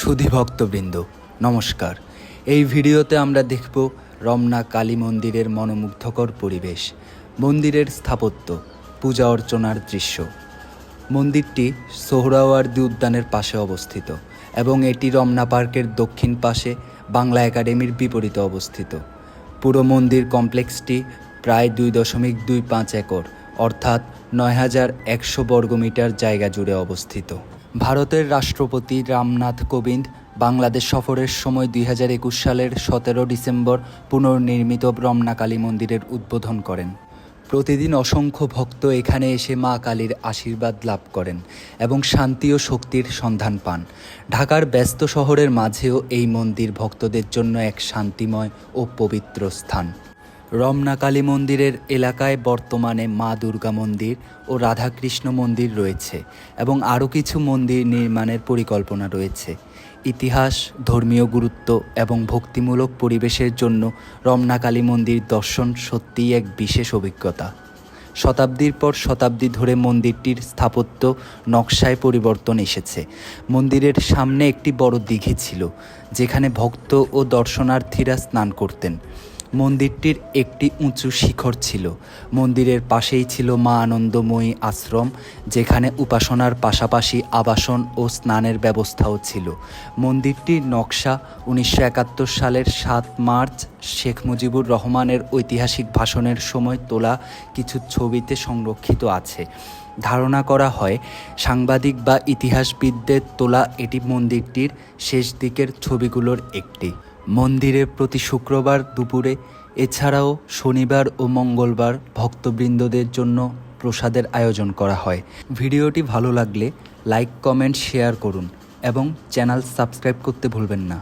সুধী ভক্তবৃন্দ নমস্কার। এই ভিডিওতে আমরা দেখব রমনা কালী মন্দিরের মনোমুগ্ধকর পরিবেশ, মন্দিরের স্থাপত্য, পূজা অর্চনার দৃশ্য। মন্দিরটি সোহরাওয়ার্দী উদ্যানের পাশে অবস্থিত এবং এটি রমনা পার্কের দক্ষিণ পাশে বাংলা একাডেমির বিপরীতে অবস্থিত। পুরো মন্দির কমপ্লেক্সটি প্রায় 2.25 একর অর্থাৎ 9100 বর্গমিটার জায়গা জুড়ে অবস্থিত। ভারতের রাষ্ট্রপতি রামনাথ কোবিন্দ বাংলাদেশ সফরের সময় 2021 সালের 17 ডিসেম্বর পুনর্নির্মিত রমনা কালী মন্দিরের উদ্বোধন করেন। প্রতিদিন অসংখ্য ভক্ত এখানে এসে মা কালীর আশীর্বাদ লাভ করেন এবং শান্তি ও শক্তির সন্ধান পান। ঢাকার ব্যস্ত শহরের মাঝেও এই মন্দির ভক্তদের জন্য এক শান্তিময় ও পবিত্র স্থান। রমনা কালী মন্দিরের এলাকায় বর্তমানে মা দুর্গা মন্দির ও রাধাকৃষ্ণ মন্দির রয়েছে এবং আরও কিছু মন্দির নির্মাণের পরিকল্পনা রয়েছে। ইতিহাস, ধর্মীয় গুরুত্ব এবং ভক্তিমূলক পরিবেশের জন্য রমনা কালী মন্দির দর্শন সত্যিই এক বিশেষ অভিজ্ঞতা। শতাব্দীর পর শতাব্দী ধরে মন্দিরটির স্থাপত্য নকশায় পরিবর্তন এসেছে। মন্দিরের সামনে একটি বড় দিঘি ছিল, যেখানে ভক্ত ও দর্শনার্থীরা স্নান করতেন। মন্দিরটির একটি উঁচু শিখর ছিল। মন্দিরের পাশেই ছিল মা আনন্দময়ী আশ্রম, যেখানে উপাসনার পাশাপাশি আবাসন ও স্নানের ব্যবস্থাও ছিল। মন্দিরটির নকশা 1971 সালের 7 মার্চ শেখ মুজিবুর রহমানের ঐতিহাসিক ভাষণের সময় তোলা কিছু ছবিতে সংরক্ষিত আছে। ধারণা করা হয় সাংবাদিক বা ইতিহাসবিদদের তোলা এটি মন্দিরটির শেষ দিকের ছবিগুলোর একটি। মন্দিরে প্রতি শুক্রবার দুপুরে এছাড়াও শনিবার ও মঙ্গলবার ভক্তবৃন্দদের জন্য প্রসাদের আয়োজন করা হয়। ভিডিওটি ভালো লাগলে লাইক, কমেন্ট, শেয়ার করুন এবং চ্যানেল সাবস্ক্রাইব করতে ভুলবেন না।